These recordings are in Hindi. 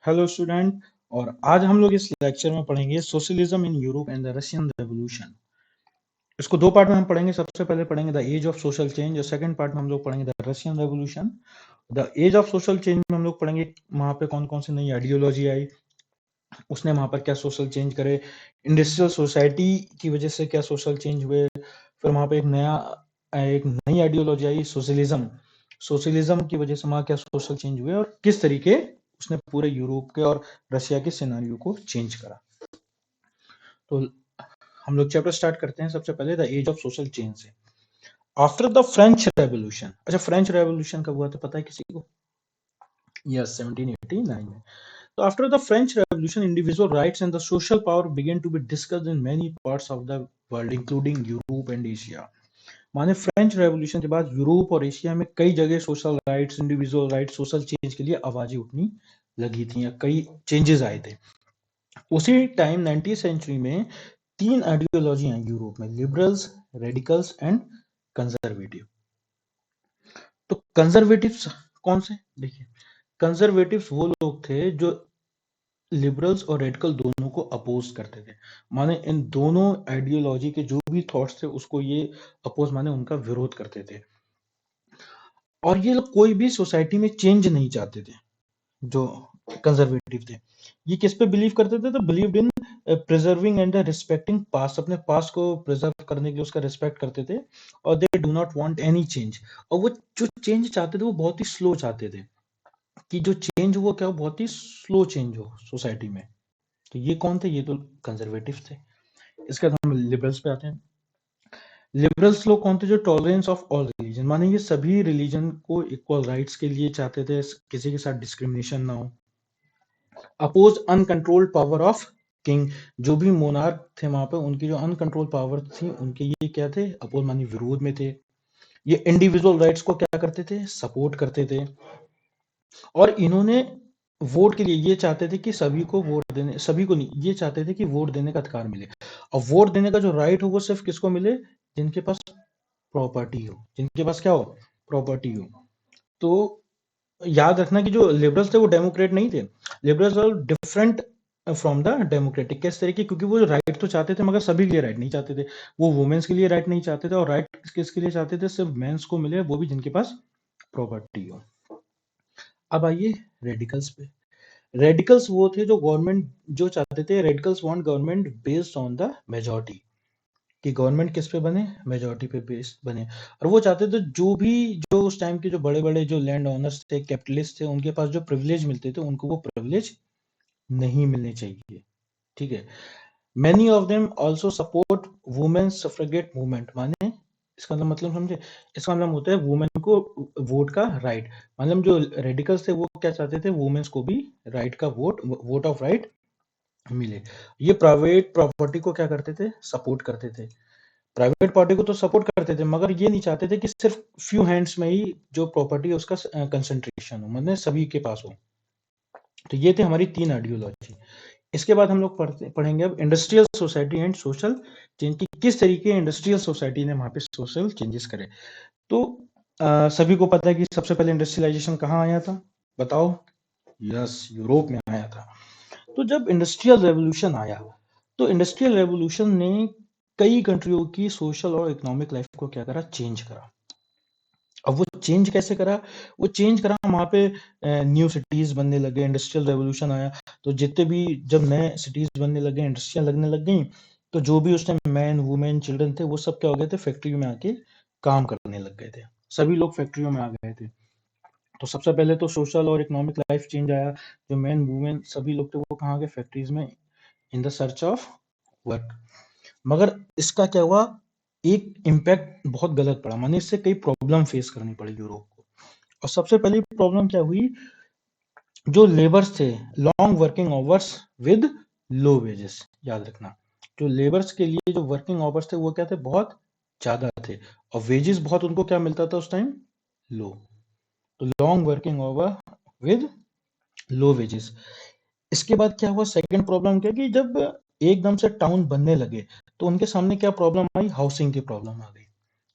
Hello student. और आज हम लोग इस लेक्चर में पढ़ेंगे socialism in Europe and the Russian revolution. इसको दो पार्ट में हम पढ़ेंगे। सबसे पहले पढ़ेंगे the age of social change और सेकंड पार्ट में हम लोग पढ़ेंगे the Russian revolution. The age of social change में हम लोग पढ़ेंगे वहां पे कौन कौन सी नई आइडियोलॉजी आई, उसने वहां पर क्या सोशल चेंज करे, इंडस्ट्रियल सोसाइटी की वजह से क्या सोशल चेंज हुए। फिर वहां पे एक नई आइडियोलॉजी आई सोशलिज्म। सोशलिज्म की वजह से वहां क्या सोशल चेंज हुए और किस तरीके उसने पूरे यूरोप के और रशिया के सिनेरियो को चेंज करा। तो हम लोग चैप्टर स्टार्ट करते हैं सबसे पहले the age of social change से। आफ्टर द फ्रेंच रेवोल्यूशन, अच्छा फ्रेंच रेवोल्यूशन कब हुआ था पता है किसी को? यस 1789 में। So after the French Revolution, individual rights and the social power began to be discussed in many parts of the world, including Europe and Asia. माने फ्रेंच रेवोल्यूशन के बाद यूरोप और एशिया में कई जगह social rights, individual rights, social change के लिए आवाजें उठनी लगी थी या कई चेंजेस आए थे। उसी टाइम 19वीं सेंचुरी में तीन आइडियोलॉजी आई यूरोप में, लिबरल्स, रेडिकल्स एंड कंजर्वेटिव। तो कंजर्वेटिव्स कौन से? देखिए, कंजर्वेटिव्स वो लोग थे जो लिबरल्स और रेडिकल दोनों को अपोज करते थे। माने इन दोनों आइडियोलॉजी के जो भी थॉट्स थे उसको ये अपोज, माने उनका विरोध करते थे। और ये लोग कोई भी सोसाइटी में चेंज नहीं चाहते थे। जो कंजर्वेटिव थे ये किस पे बिलीव करते थे? तो believed in preserving and respecting past, अपने पास्ट को प्रिजर्व करने के लिए उसका रिस्पेक्ट करते थे। और they do not want any change. और वो जो चेंज चाहते थे वो बहुत ही स्लो चाहते थे, कि जो चेंज हुआ क्या हो, बहुत ही स्लो चेंज हो सोसाइटी में। तो ये कौन थे? ये तो कंजर्वेटिव थे। इसके बाद हम लिबरल्स पे आते हैं। लिबरल्स लोग कौन थे? जो टॉलरेंस ऑफ ऑल रिलीजन, माने ये सभी रिलीजन को इक्वल राइट्स के लिए चाहते थे, किसी के साथ डिस्क्रिमिनेशन ना हो। Oppose uncontrolled power of king, जो भी मोनार्क थे वहां पे उनकी जो अनकंट्रोल पावर थी उनके ये क्या थे? अपोज मानी विरोध में थे। ये इंडिविजुअल राइट्स को क्या करते थे? सपोर्ट करते थे। और इन्होंने वोट के लिए ये चाहते थे कि सभी को वोट देने, सभी को नहीं, ये चाहते थे कि वोट देने का अधिकार मिले। और वोट देने का जो राइट हो वो सिर्फ किसको मिले? जिनके पास प्रॉपर्टी हो, जिनके पास क्या हो? प्रॉपर्टी हो। तो याद रखना कि जो लिबरल्स थे वो डेमोक्रेट नहीं थे। Liberals are different from the democratic. किस तरीके? क्योंकि वो राइट तो चाहते थे मगर सभी के लिए राइट नहीं चाहते थे। वो वुमेन्स के लिए राइट नहीं चाहते थे, और राइट किसके लिए चाहते थे? सिर्फ मेंस को मिले, वो भी जिनके पास प्रॉपर्टी हो। अब आइए रेडिकल्स पे। रेडिकल्स वो थे जो गवर्नमेंट जो चाहते थे, radicals want government based on the majority, कि गवर्नमेंट किस पे बने? मेजॉरिटी पे बेस्ड बने। और वो चाहते थे जो उस टाइम के जो बड़े बड़े जो लैंड ओनर्स थे, कैपिटलिस्ट थे, उनके पास जो प्रिविलेज मिलते थे उनको वो प्रिविलेज नहीं मिलने चाहिए। ठीक है। Many of them also support women suffragette movement. माने इसका मतलब समझे? इसका मतलब होता है वुमेन को वोट का राइट। मतलब जो रेडिकल्स थे वो क्या चाहते थे? वुमेन्स को भी राइट का वोट ऑफ राइट मिले। ये प्राइवेट प्रॉपर्टी को क्या करते थे? सपोर्ट करते थे। प्राइवेट पार्टी को तो सपोर्ट करते थे मगर ये नहीं चाहते थे कि सिर्फ फ्यू हैंड्स में ही जो प्रॉपर्टी है उसका कंसंट्रेशन हो, मतलब सभी के पास हो। तो ये थे हमारी तीन आइडियोलॉजी। इसके बाद हम लोग पढ़ेंगे अब industrial society and social change की, किस तरीके इंडस्ट्रियल सोसाइटी ने वहां पे सोशल चेंजेस करे। तो सभी को पता है कि सबसे पहले इंडस्ट्रियलाइजेशन कहाँ आया था? बताओ। यस, यूरोप में आया था। तो जब इंडस्ट्रियल रेवोल्यूशन आया तो इंडस्ट्रियल रेवोल्यूशन ने कई कंट्रियों की सोशल और इकोनॉमिक लाइफ को क्या करा? चेंज करा। अब वो चेंज कैसे करा? वो चेंज करा वहां पे न्यू सिटीज बनने लगे, इंडस्ट्रियल रेवोल्यूशन आया। तो जितने भी जब नए सिटीज बनने लगे, इंडस्ट्रियल लगने लग गई, तो जो भी उस टाइम मैन वुमेन चिल्ड्रन थे वो सब क्या हो गए थे? फैक्ट्री में आके काम करने लग गए थे। सभी लोग फैक्ट्रियों में आ गए थे। तो सबसे पहले तो सोशल और इकोनॉमिक लाइफ चेंज आया। जो मैन वुमेन सभी लोग थे वो कहाँ गए? फैक्ट्रीज में, in the search of work. मगर इसका क्या हुआ? एक इम्पैक्ट बहुत गलत पड़ा, माने इससे कई प्रॉब्लम फेस करनी पड़ी यूरोप को। और सबसे पहली प्रॉब्लम क्या हुई? जो लेबर्स थे, long working hours with low wages. याद रखना, जो लेबर्स के लिए जो वर्किंग आवर्स थे वो क्या थे? बहुत ज्यादा थे। और वेजेस बहुत उनको क्या मिलता था उस टाइम? लो। तो long working hour with low wages. इसके बाद क्या हुआ? सेकंड प्रॉब्लम क्या, कि जब एकदम से टाउन बनने लगे तो उनके सामने क्या प्रॉब्लम आई? हाउसिंग की प्रॉब्लम आ गई,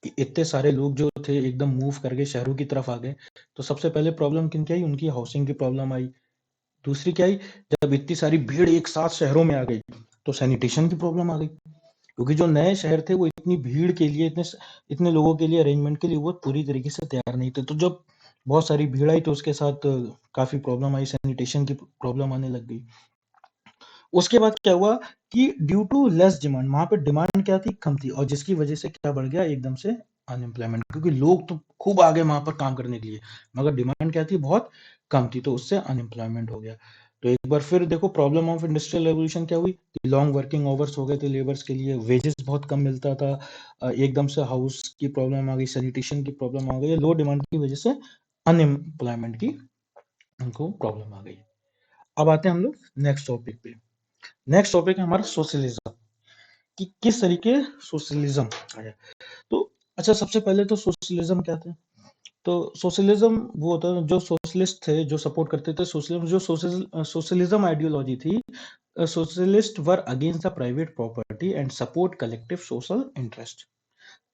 कि इतने सारे लोग जो थे एकदम मूव करके शहरों की तरफ आ गए। तो सबसे पहले प्रॉब्लम किनकी आई? उनकी हाउसिंग की प्रॉब्लम आई। दूसरी क्या आई, जब इतनी सारी भीड़ एक साथ शहरों में आ गई तो सैनिटेशन की प्रॉब्लम आ गई, क्योंकि जो नए शहर थे वो इतनी भीड़ के लिए, इतने लोगों के लिए अरेंजमेंट के लिए वो पूरी तरीके से तैयार नहीं थे। तो जब बहुत सारी भीड़ आई तो उसके साथ काफी प्रॉब्लम आई, सैनिटेशन की प्रॉब्लम आने लग गई। उसके बाद क्या हुआ कि ड्यू टू लेस डिमांड, वहां पे डिमांड क्या थी, कम थी, और जिसकी वजह से क्या बढ़ गया एकदम से अनएम्प्लॉयमेंट, क्योंकि लोग तो खूब आ गए वहां पर काम करने के लिए, मगर डिमांड क्या थी, बहुत कम थी, तो उससे अनएम्प्लॉयमेंट हो गया। तो एक बार फिर देखो प्रॉब्लम ऑफ इंडस्ट्रियल रेवोल्यूशन क्या हुई, लॉन्ग वर्किंग आवर्स हो गए थे लेबर्स के लिए, वेजेस बहुत कम मिलता था, एकदम से हाउस की प्रॉब्लम आ गई, सैनिटेशन की प्रॉब्लम आ गई, लो डिमांड की वजह से अनएम्प्लॉयमेंट की उनको प्रॉब्लम आ गई। अब आते हैं हम लोग नेक्स्ट टॉपिक पे। नेक्स्ट टॉपिक है हमारा सोशलिज्म, कि किस तरीके सोशलिज्म आया। तो अच्छा, सबसे पहले तो सोशलिज्म क्या था। तो सोशलिज्म वो होता है, जो सोशलिस्ट थे जो सपोर्ट करते थे सोशलिज्म, जो सोशलिज्म आइडियोलॉजी थी, socialist were against the private property and support collective social interest.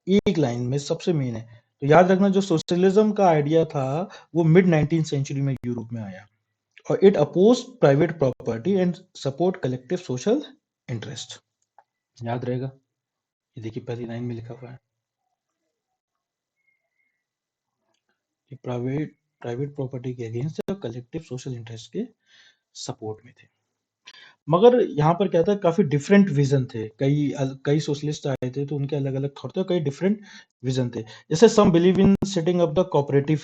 एक लाइन में सबसे मेन है, तो याद रखना जो सोशलिज्म का आइडिया था वो मिड 19th सेंचुरी में यूरोप में आया, और it oppose private property and support collective social interest. याद रहेगा, ये देखिए पहली लाइन में लिखा हुआ है कि प्राइवेट प्राइवेट प्रॉपर्टी के अगेंस्ट कलेक्टिव सोशल इंटरेस्ट के सपोर्ट में थे। मगर यहाँ पर क्या था, काफी डिफरेंट विजन थे, कई सोशलिस्ट आए थे तो उनके अलग अलग थॉट थे, कई डिफरेंट विजन थे। जैसे some believe in setting up the cooperative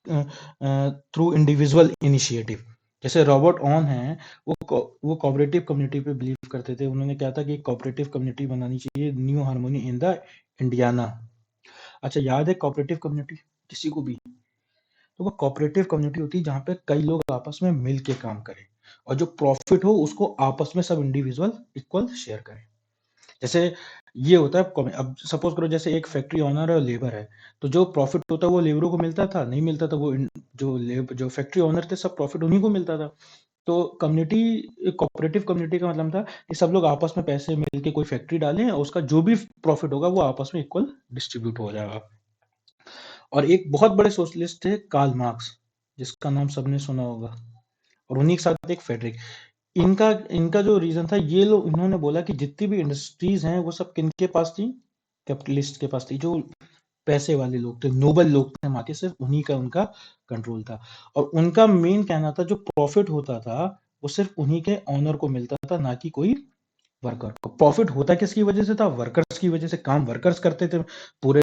through individual initiative, जैसे रॉबर्ट ऑन है, वो कोऑपरेटिव कम्युनिटी पे बिलीव करते थे। उन्होंने क्या था कि कोऑपरेटिव कम्युनिटी बनानी चाहिए, new harmony in the Indiana. अच्छा, याद है कोऑपरेटिव कम्युनिटी किसी को भी, तो वो कोऑपरेटिव कम्युनिटी होती है जहाँ पे कई लोग आपस में मिल के काम करें, और जो प्रॉफिट हो उसको आपस में सब इंडिविजुअल इक्वल शेयर करें। जैसे ये होता है अब सपोज करो जैसे एक फैक्ट्री ऑनर और लेबर है, तो जो प्रॉफिट होता है वो लेबरों को मिलता था, नहीं मिलता था, जो फैक्ट्री ओनर थे सब प्रॉफिट उन्हीं को मिलता था। तो कम्युनिटी, कोऑपरेटिव कम्युनिटी का मतलब था कि सब लोग आपस में पैसे मिलके कोई फैक्ट्री डालें और उसका जो भी प्रॉफिट होगा वो आपस में इक्वल डिस्ट्रीब्यूट हो जाएगा। और एक बहुत बड़े सोशलिस्ट थे कार्ल मार्क्स, जिसका नाम सबने सुना होगा, और उन्हीं के साथ एक फेडरिक। इनका इनका जो रीजन था, ये लोग इन्होंने बोला कि जितनी भी इंडस्ट्रीज हैं वो सब किनके पास थी, कैपिटलिस्ट के पास थी, जो पैसे वाले लोग थे, नोबल लोग थे वहां के, सिर्फ उन्हीं का उनका कंट्रोल था। और उनका मेन कहना था जो प्रॉफिट होता था वो सिर्फ उन्हीं के ऑनर को मिलता था, ना कि कोई वर्कर को। प्रॉफिट होता किसकी वजह से था, वर्कर्स की वजह से। काम वर्कर्स करते थे, पूरे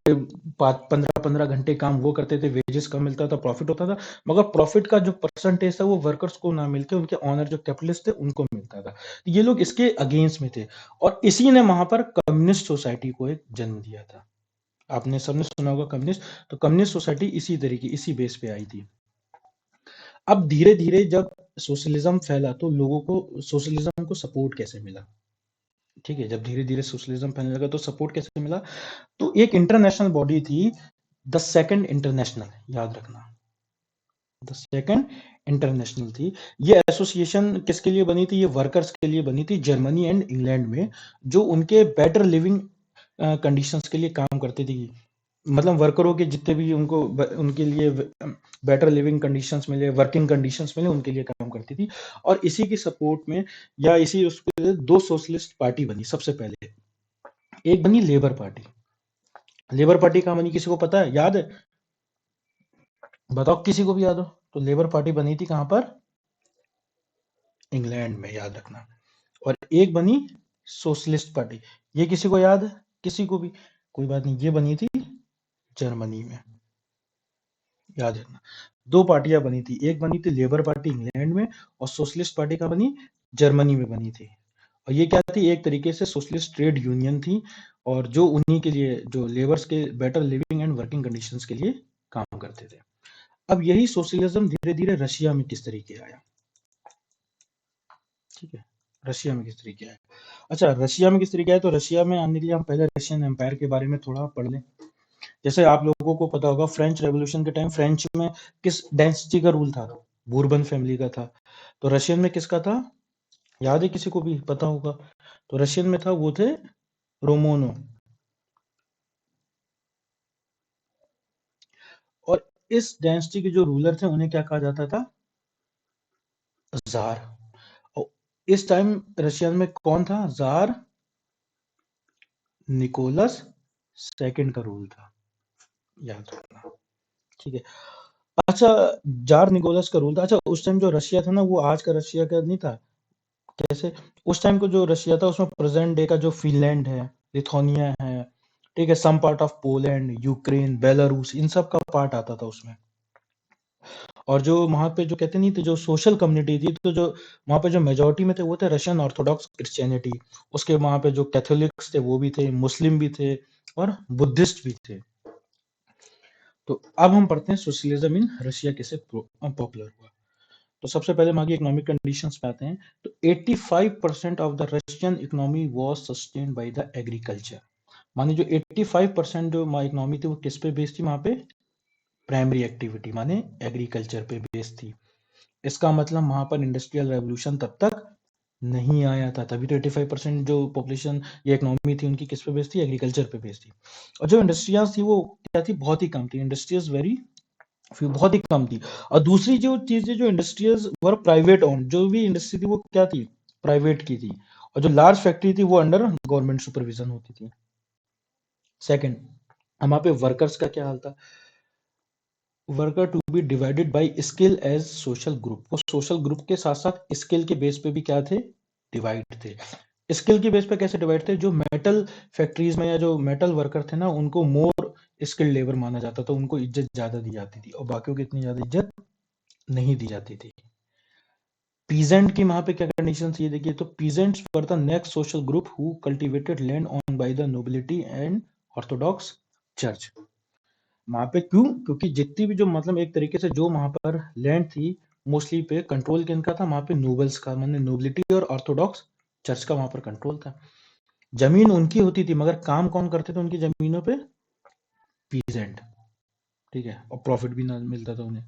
15-15 घंटे काम वो करते थे, वेजेस कम मिलता था, प्रॉफिट होता था, मगर प्रॉफिट का जो परसेंटेज था वो वर्कर्स को ना मिलके उनके ऑनर जो कैपिटलिस्ट थे उनको मिलता था। ये लोग इसके अगेंस्ट में थे, और इसी ने वहां पर कम्युनिस्ट सोसाइटी को एक जन्म दिया था। आपने सबने सुना होगा कम्युनिस्ट, तो कम्युनिस्ट सोसाइटी इसी तरीके, इसी बेस पे आई थी। अब धीरे धीरे जब सोशलिज्म फैला तो लोगों को सोशलिज्म को सपोर्ट कैसे मिला, ठीक है, जब धीरे धीरे सोशलिज्म फैलने लगा तो सपोर्ट कैसे मिला। तो एक इंटरनेशनल बॉडी थी, द सेकंड इंटरनेशनल, याद रखना, द सेकंड इंटरनेशनल थी। ये एसोसिएशन किसके लिए बनी थी, ये वर्कर्स के लिए बनी थी, जर्मनी एंड इंग्लैंड में, जो उनके बेटर लिविंग कंडीशंस के लिए काम करती थी। मतलब वर्करों के जितने भी उनके लिए बेटर लिविंग कंडीशंस मिले, वर्किंग कंडीशंस मिले, उनके लिए काम करती थी। और इसी की सपोर्ट में, या इसी उसके लिए दो सोशलिस्ट पार्टी बनी सबसे पहले। एक बनी लेबर पार्टी। लेबर पार्टी कहाँ बनी, किसी को पता है, याद है, बताओ किसी को भी याद हो। तो लेबर पार्टी बनी थी कहाँ पर, इंग्लैंड में, याद रखना। और एक बनी सोशलिस्ट पार्टी, ये किसी को याद है, किसी को भी, कोई बात नहीं, ये बनी थी जर्मनी में, याद रखना। दो पार्टियां बनी थी, एक बनी थी लेबर पार्टी इंग्लैंड में, और सोशलिस्ट पार्टी का बनी जर्मनी में बनी थी। और ये क्या थी, एक तरीके से सोशलिस्ट ट्रेड यूनियन थी, और जो उन्हीं के लिए, जो लेबर्स के better living and working conditions के लिए काम करते थे। अब यही सोशलिज्म धीरे धीरे रशिया में किस तरीके आया, ठीक है, रशिया में किस तरीके आया। अच्छा, रशिया में किस तरीके आया, तो रशिया में आने के लिए हम पहले रशियन एम्पायर के बारे में थोड़ा पढ़ लें। जैसे आप लोगों को पता होगा फ्रेंच रेवोल्यूशन के टाइम फ्रेंच में किस डायनेस्टी का रूल था, बूरबन फैमिली का था। तो रशियन में किसका था, याद है, किसी को भी पता होगा। तो रशियन में था, वो थे रोमोनो। और इस डायनेस्टी के जो रूलर थे उन्हें क्या कहा जाता था, जार। और इस टाइम रशिया में कौन था? जार निकोलस सेकंड का रूल था, याद रखना। ठीक है। अच्छा, जार निकोलस का रूल था। अच्छा, उस टाइम जो रशिया था ना, वो आज का रशिया का नहीं था। कैसे? उस टाइम को जो रशिया था उसमें प्रेजेंट डे का जो फिनलैंड है, लिथुआनिया है, ठीक है, some part of Poland, Ukraine, Belarus, इन सब का पार्ट आता था उसमें। और जो वहाँ पे जो कहते नहीं थे, जो सोशल कम्युनिटी थी, तो जो वहाँ पे जो मेजोरिटी में थे वो थे रशियन ऑर्थोडॉक्स क्रिश्चियनिटी। उसके वहाँ पे जो कैथोलिक्स थे वो भी थे, मुस्लिम भी थे और बुद्धिस्ट भी थे। तो अब हम पढ़ते हैं सोशलिज्म इन रशिया कैसे पॉपुलर हुआ। तो सबसे पहले हम आगे इकोनॉमिक कंडीशंस पे आते हैं। तो 85% of the Russian economy was sustained by the agriculture. माने जो 85% जो इकोनॉमी थी वो किस पे बेस्ड थी? वहां पे प्राइमरी एक्टिविटी माने एग्रीकल्चर पे बेस्ड थी। इसका मतलब वहां पर इंडस्ट्रियल रेवोल्यूशन तब तक नहीं आया था, तभी तो 85% जो पॉपुलेशन या इकोनॉमी थी उनकी किस पे बेस्ड थी? एग्रीकल्चर पे बेस्ड थी। और जो इंडस्ट्रियाज थी वो क्या थी? बहुत ही कम थी। इंडस्ट्रीज वेरी फिर बहुत ही कम थी। और दूसरी जो चीजें, जो इंडस्ट्रीज वर प्राइवेट ओन, जो भी इंडस्ट्री थी वो क्या थी? प्राइवेट की थी। और जो लार्ज फैक्ट्री थी वो अंडर गवर्नमेंट सुपरविजन होती थी। सेकंड, वहां पे वर्कर्स का क्या हाल था? Worker to be divided by skill as social group. वो सोशल ग्रुप के साथ साथ स्किल के बेस पे भी क्या थे? डिवाइड थे। स्किल के बेस पे कैसे डिवाइड थे? जो मेटल फैक्ट्रीज में या जो मेटल वर्कर थे ना, उनको मोर स्किल्ड लेबर माना जाता था, उनको इज्जत ज्यादा दी जाती थी, और बाकियों को इतनी ज्यादा इज्जत नहीं दी जाती थी। पीजेंट की वहां पे क्या कंडीशन थी ये देखिए। तो peasants were the next social group who cultivated land on by the nobility and Orthodox church. वहां पे क्यों? क्योंकि जितनी भी जो मतलब एक तरीके से जो वहां पर लैंड थी, मोस्टली पे कंट्रोल किनका था? वहां पे नोबल्स का, मतलब नोबिलिटी और ऑर्थोडॉक्स चर्च का वहां पर कंट्रोल था। जमीन उनकी होती थी, मगर काम कौन करते थे उनकी जमीनों पे? पीजेंट। ठीक है, और प्रॉफिट भी ना मिलता था उन्हें।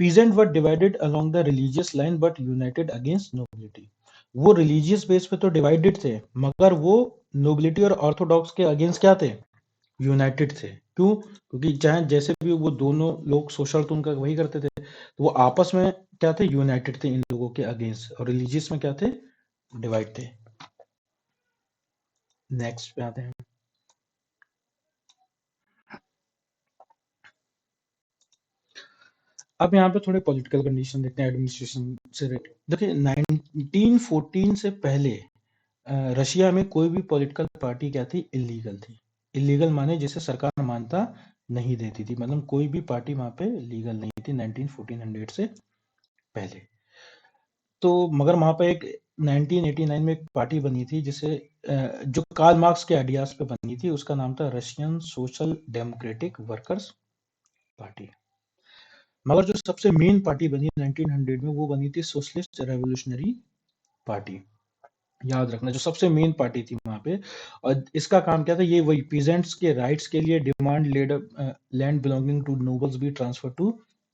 Peasant were divided along the religious line but United against nobility. वो रिलीजियस बेस पे तो डिवाइडेड थे, मगर वो नोबिलिटी और ऑर्थोडॉक्स के अगेंस्ट क्या थे? यूनाइटेड थे। क्यों? क्योंकि चाहे जैसे भी वो दोनों लोग सोशल तो उनका वही करते थे, तो वो आपस में क्या थे? यूनाइटेड थे इन लोगों के अगेंस्ट। और रिलीजियस में क्या थे? डिवाइड थे। नेक्स्ट पे आते हैं। अब यहाँ पे थोड़े पॉलिटिकल कंडीशन देखते हैं एडमिनिस्ट्रेशन से रिलेटेड। देखिए 1914 से पहले रशिया में कोई भी पॉलिटिकल पार्टी क्या थी? इलीगल थी। इलीगल माने जिसे सरकार मानता नहीं देती थी, मतलब कोई भी पार्टी वहां पे लीगल नहीं थी 1914 से पहले। तो मगर वहां पे एक 1989 में एक पार्टी बनी थी जिसे जो कार्ल मार्क्स के आइडियाज पे बनी थी, उसका नाम था Russian social democratic workers party. मगर जो सबसे मेन पार्टी बनी 1900 में, वो बनी थी सोशलिस्ट रेवोल्यूशनरी पार्टी। याद रखना, जो सबसे मेन पार्टी थी वहां पे। और इसका काम क्या था? ये वही पीजेंट्स के राइट्स के लिए demand land belonging to nobles be transfer to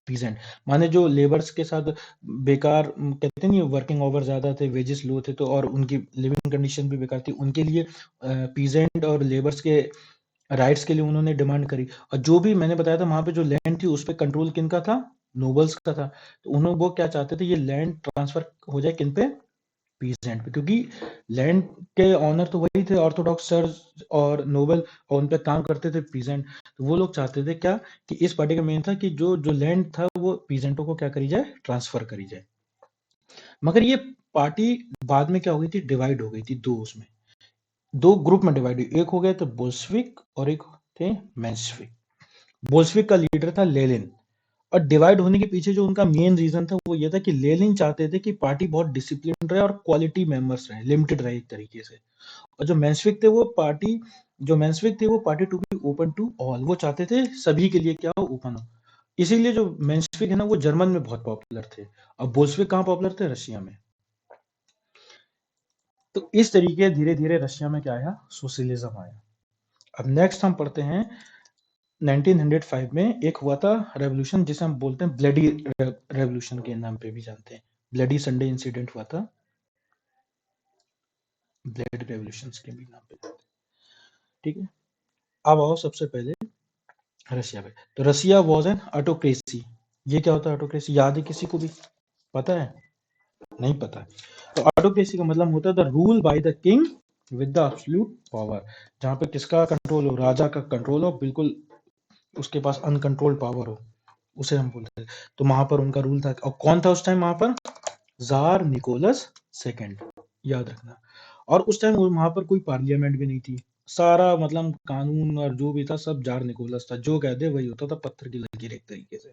peasant. माने जो लेबर्स के साथ बेकार कहते नहीं, वर्किंग ओवर ज्यादा थे, वेजेस लो थे, तो और उनकी लिविंग कंडीशन भी बेकार थी, उनके लिए पीजेंट और लेबर्स के राइट्स के लिए उन्होंने डिमांड करी। और जो भी मैंने बताया था वहां पे जो लैंड थी उस पर कंट्रोल किनका था? नोबल्स का था। तो उन्होंने वो क्या चाहते थे? ये लैंड ट्रांसफर हो जाए किन पे? पीजेंट पे। क्योंकि लैंड के ऑनर तो वही थे, ऑर्थोडॉक्स चर्च और नोबल, और उन पे काम करते थे पीजेंट। तो वो लोग चाहते थे क्या? कि इस पार्टी का मेन था कि जो जो लैंड था वो पीजेंटों को क्या करी जाए? ट्रांसफर करी जाए। मगर ये पार्टी बाद में क्या हो गई थी? डिवाइड हो गई थी दो, उसमें दो ग्रुप में डिवाइड हुई। एक हो गए थे बोल्शेविक और एक थे मेंशेविक। बोल्शेविक का लीडर था लेनिन। और डिवाइड होने के पीछे जो उनका मेन रीजन था वो ये था कि लेनिन चाहते थे कि पार्टी बहुत डिसिप्लिन रहे और क्वालिटी मेंबर्स रहे, लिमिटेड रहे एक तरीके से। और जो मेंशेविक थे वो पार्टी जो मेंशेविक थे वो party to be open to all, वो चाहते थे सभी के लिए क्या हो? ओपन हो। इसीलिए जो मेंशेविक है ना वो जर्मन में बहुत पॉपुलर थे, और बोल्शेविक कहाँ पॉपुलर थे? रशिया में। तो इस तरीके धीरे धीरे रशिया में क्या आया? सोशलिज्म आया। अब नेक्स्ट हम पढ़ते हैं 1905 में एक हुआ था रेवोल्यूशन, जिसे हम बोलते हैं ब्लडी रेवोल्यूशन के नाम पे भी जानते हैं। ब्लडी संडे इंसिडेंट हुआ था, ब्लड रेवोल्यूशन के भी नाम पे जानते हैं। ठीक है, अब आओ सबसे पहले रशिया पे। तो रशिया वॉज एन ऑटोक्रेसी। ये क्या होता है ऑटोक्रेसी? याद है किसी को भी? पता है? नहीं पता है। तो ऑटोक्रेसी का मतलब होता है the rule by the king with the absolute power, जहाँ पे किसका कंट्रोल हो, राजा का कंट्रोल हो, बिल्कुल उसके पास अनकंट्रोल्ड पावर हो, उसे हम बोलते हैं। तो वहां पर उनका रूल था। और कौन था उस टाइम वहां पर? जार निकोलस सेकंड, याद रखना। और उस टाइम वहां पर कोई पार्लियामेंट भी नहीं थी, सारा मतलब कानून और जो भी था सब जार निकोलस था, जो कह दे वही होता था, पत्थर की लकीर एक तरीके से।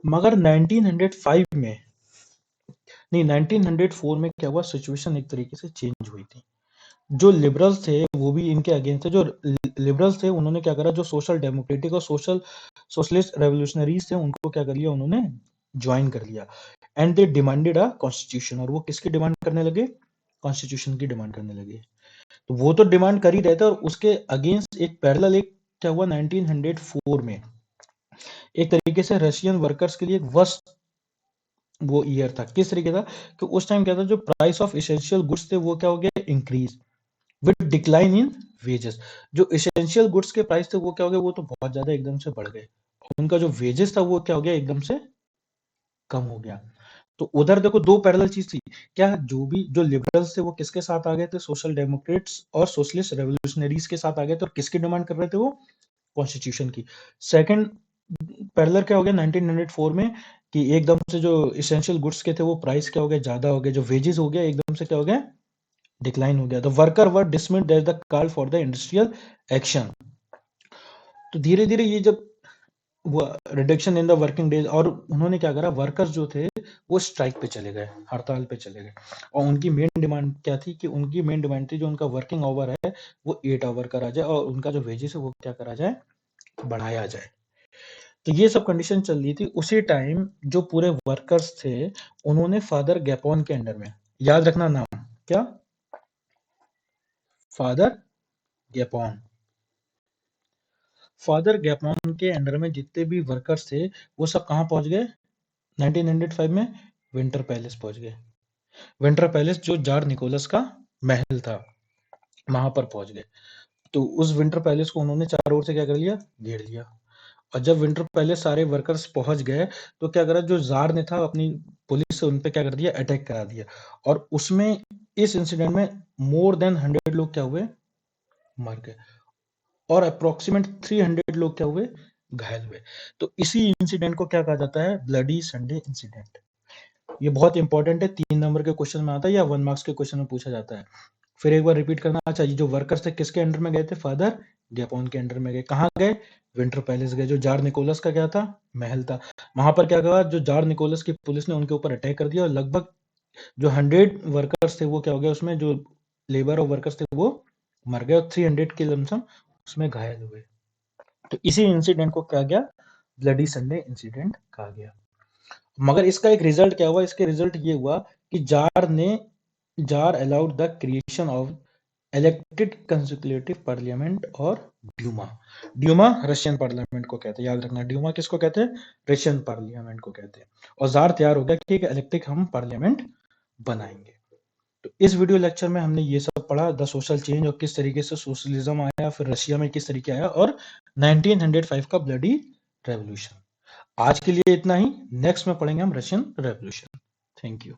मगर 1905 में नहीं 1904 में क्या हुआ, सिचुएशन एक तरीके से चेंज हुई थी। जो लिबरल्स थे वो भी इनके अगेंस्ट थे। जो लिबरल्स थे उन्होंने क्या करा, जो सोशल डेमोक्रेटिक और सोशलिस्ट रेवोल्यूशनरीज थे उनको क्या कर लिया, उन्होंने ज्वाइन कर लिया। And they demanded a constitution, और वो किसकी डिमांड करने लगे? कॉन्स्टिट्यूशन की डिमांड करने लगे। तो वो तो डिमांड कर ही रहे थे, और उसके अगेंस्ट एक पैरेलल एक क्या हुआ 1904 में, एक तरीके से रशियन वर्कर्स के लिए एक वर्स्ट वो ईयर था। किस तरीके का कि उस टाइम क्या था, जो प्राइस ऑफ एसेंशियल गुड्स थे वो क्या हो गया, increase with decline in wages. जो एसेंशियल गुड्स के प्राइस थे वो क्या हो गए, वो तो बहुत ज्यादा एकदम से बढ़ गए। उनका जो वेजेस था वो क्या हो गया, एकदम से कम हो गया। तो उधर देखो दो पैरेलल चीज थी। क्या जो लिबरल्स थे वो किसके साथ आ गए थे, सोशल डेमोक्रेट्स और सोशलिस्ट रेवोल्यूशनरीज के साथ आ गए थे, और किसकी डिमांड कर रहे थे वो, कॉन्स्टिट्यूशन की। सेकंड पैरेलल क्या हो गया 1904 में, कि एकदम से जो इसेंशियल गुड्स के थे वो प्राइस क्या हो गए, ज्यादा हो गए, जो वेजेस हो गया एकदम से क्या हो गया, डिक्लाइन हो गया। The worker were dismissed as the call for the industrial action. तो धीरे धीरे ये जब reduction in the working days, और उन्होंने क्या करा, वर्कर्स जो थे वो स्ट्राइक पे चले गए, हड़ताल पे चले गए। और उनकी मेन डिमांड क्या थी, कि उनकी मेन डिमांड थी जो उनका वर्किंग आवर है वो 8 आवर करा जाए, और उनका जो वेजेस है वो क्या करा जाए, बढ़ाया जाए। तो ये सब कंडीशन चल रही थी उसी टाइम। जो पूरे वर्कर्स थे उन्होंने फादर गैपोन के अंडर में, याद रखना नाम क्या, फादर गैपोन। फादर गैपोन के अंडर में जितने भी वर्कर्स थे वो सब कहाँ पहुंच गए 1905 में, विंटर पैलेस पहुंच गए। विंटर पैलेस जो जार निकोलस का महल था, वहां पर पहुंच गए। तो उस विंटर पैलेस को उन्होंने चारों ओर से क्या कर लिया, घेर लिया। और जब विंटर पैलेस सारे वर्कर्स पहुंच गए तो क्या करा, जो जार ने था अपनी पुलिस से उन पे क्या कर दिया, अटैक करा दिया। और उसमें इस इंसिडेंट में मोर देन 100 लोग क्या हुए, मर गए, और अप्रोक्सीमेट 300 लोग क्या हुए, घायल हुए। तो इसी इंसिडेंट को क्या कहा जाता है, ब्लडी संडे इंसिडेंट। ये बहुत इंपॉर्टेंट है, 3 नंबर के क्वेश्चन में आता है या 1 मार्क्स के क्वेश्चन में पूछा जाता है। फिर एक बार रिपीट करना चाहिए, जो वर्कर्स थे किसके अंडर में गए थे, फादर गैपोन के अंडर में गए। कहाँ गए, विंटर पैलेस गए, जो जार निकोलस का क्या था, महल था। वहां पर क्या कहा, जो जार निकोलस की पुलिस ने उनके ऊपर अटैक कर दिया, और लगभग जो 100 वर्कर्स थे वो क्या हो गया, उसमें जो लेबर और वर्कर्स थे वो मर गए, और 300 के लमसम उसमें घायल हुए। तो इसी इंसिडेंट को क्या गया, ब्लडी संडे इंसिडेंट कहा गया। मगर इसका एक रिजल्ट क्या हुआ, इसके रिजल्ट ये हुआ कि jar allowed the creation of elected consultative parliament और ड्यूमा। ड्यूमा रशियन पार्लियामेंट को कहते हैं, याद रखना, ड्यूमा किसको कहते हैं, रशियन पार्लियामेंट को कहते हैं। और जार तैयार हो गया कि एक इलेक्ट्रिक हम पार्लियामेंट बनाएंगे। तो इस वीडियो लेक्चर में हमने ये सब पढ़ा, द सोशल चेंज, और किस तरीके से सोशलिज्म आया, फिर रशिया में किस तरीके आया, और 1905 का ब्लडी रेवोल्यूशन। आज के लिए इतना ही, नेक्स्ट में पढ़ेंगे हम रशियन रेवोल्यूशन। Thank you.